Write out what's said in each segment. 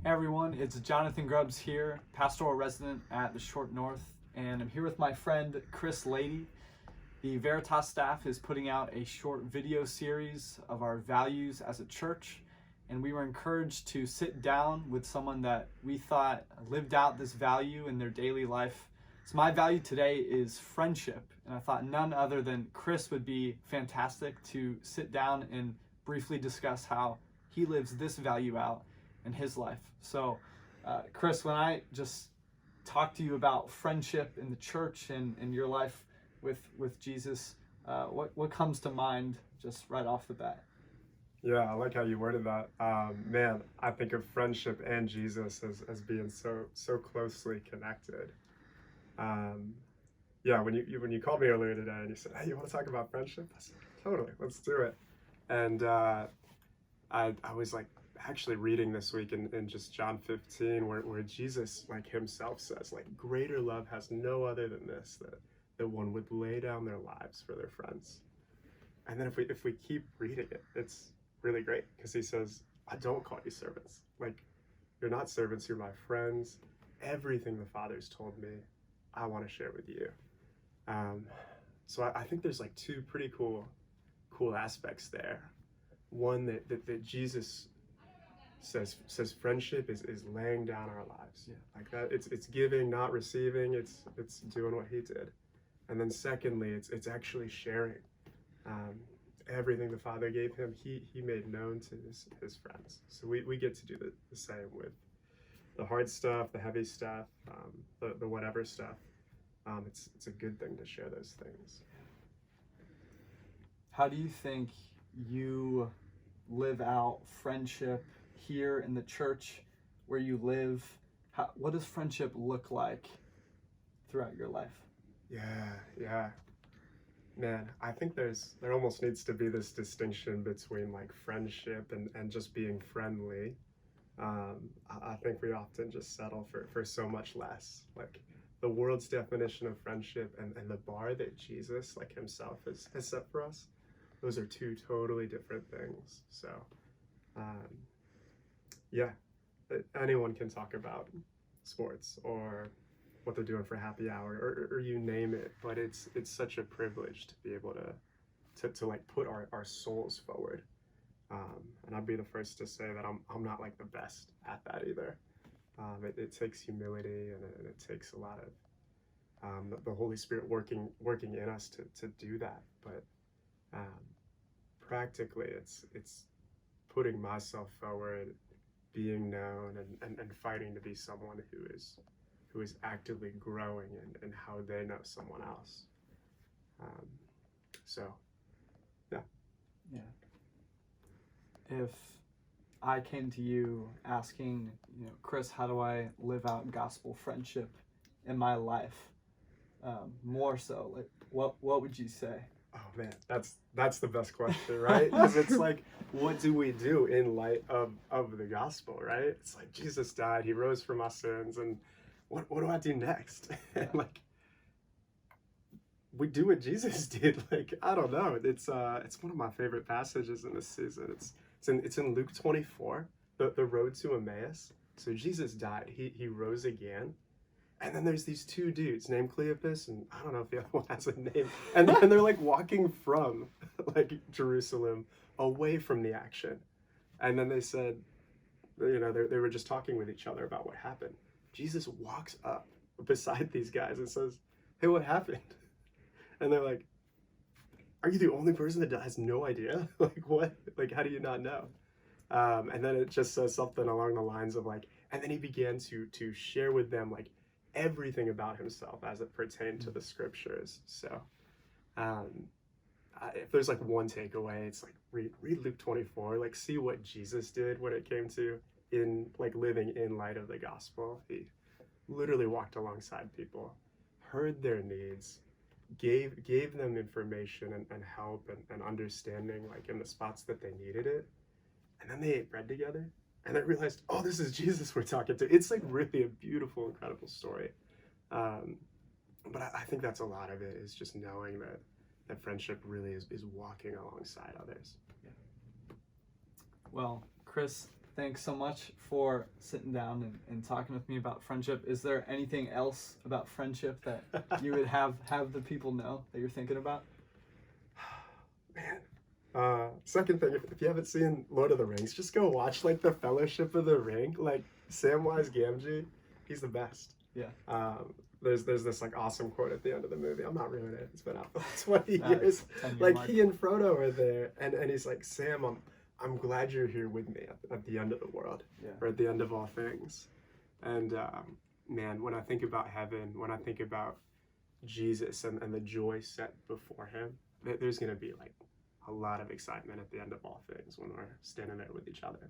Hey everyone, it's Jonathan Grubbs here, Pastoral Resident at the Short North, and I'm here with my friend Chris Lady. The Veritas staff is putting out a short video series of our values as a church, and we were encouraged to sit down with someone that we thought lived out this value in their daily life. So my value today is friendship, and I thought none other than Chris would be fantastic to sit down and briefly discuss how he lives this value out in his life. So Chris, when I just talk to you about friendship in the church and your life with Jesus, what comes to mind just right off the bat? Yeah, I like how you worded that. Man, I think of friendship and Jesus as being so closely connected. Yeah, when you called me earlier today and you said, "Hey, you want to talk about friendship?" I said, "Totally, let's do it." And I was like actually reading this week in just John 15 where Jesus like himself says, like, greater love has no other than this, that one would lay down their lives for their friends. And then if we keep reading it, it's really great because he says, I don't call you servants. Like, you're not servants, you're my friends. Everything the Father's told me, I want to share with you. So I think there's like two pretty cool aspects there. One that Jesus says friendship is laying down our lives. Yeah. Like that, it's giving, not receiving. It's doing what he did. And then secondly, it's actually sharing. Everything the Father gave him, he made known to his friends. So we get to do the same with the hard stuff, the heavy stuff, the whatever stuff. It's a good thing to share those things. How do you think you live out friendship here in the church where you live? What does friendship look like throughout your life? Yeah. Man, I think there almost needs to be this distinction between like friendship and just being friendly. I think we often just settle for so much less. Like the world's definition of friendship and the bar that Jesus like himself has set for us, those are two totally different things. So yeah, anyone can talk about sports or what they're doing for happy hour or you name it, but it's such a privilege to be able to like put our souls forward. And I'd be the first to say that I'm not like the best at that either. It takes humility and it takes a lot of the Holy Spirit working in us to do that. But practically it's putting myself forward, being known and fighting to be someone who is actively growing in how they know someone else. So, yeah. If I came to you asking, Chris, how do I live out gospel friendship in my life? More so, like, what would you say? Oh man, that's the best question, right? Because it's like, what do we do in light of the gospel, right? It's like Jesus died, he rose from our sins, and what do I do next? Yeah. And like, we do what Jesus did. Like, I don't know. It's one of my favorite passages in this season. It's in Luke 24, the road to Emmaus. So Jesus died, he rose again. And then there's these two dudes named Cleopas, and I don't know if the other one has a name. And then they're like walking from like Jerusalem away from the action. And then they said, they were just talking with each other about what happened. Jesus walks up beside these guys and says, "Hey, what happened?" And they're like, "Are you the only person that has no idea? Like, what? Like, how do you not know?" And then it just says something along the lines of like, and then he began to share with them like everything about himself as it pertained to the scriptures. So if there's like one takeaway, it's like read Luke 24, like see what Jesus did when it came to in like living in light of the gospel. He literally walked alongside people, heard their needs, gave them information and help and understanding like in the spots that they needed it. And then they ate bread together. And I realized, oh, this is Jesus we're talking to. It's like really a beautiful, incredible story. But I think that's a lot of it, is just knowing that friendship really is walking alongside others. Yeah. Well, Chris, thanks so much for sitting down and talking with me about friendship. Is there anything else about friendship that you would have the people know that you're thinking about? Man. Second thing, if you haven't seen Lord of the Rings, just go watch like the Fellowship of the Ring. Like Samwise Gamgee, he's the best. Yeah. There's this like awesome quote at the end of the movie. I'm not ruining it. It's been out for 20 Nice. years. 10-year Like mark. he and Frodo are there, and he's like, Sam, I'm glad you're here with me at the end of the world, Yeah. or at the end of all things. And man, when I think about heaven, when I think about Jesus and the joy set before him, there's gonna be like a lot of excitement at the end of all things when we're standing there with each other.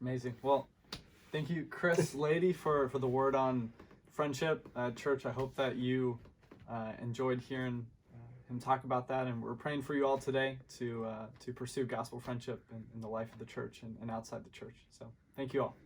Amazing. Well, thank you, Chris Lady, for the word on friendship. Church, I hope that you enjoyed hearing him talk about that, and we're praying for you all today to pursue gospel friendship in the life of the church and outside the church. So thank you all.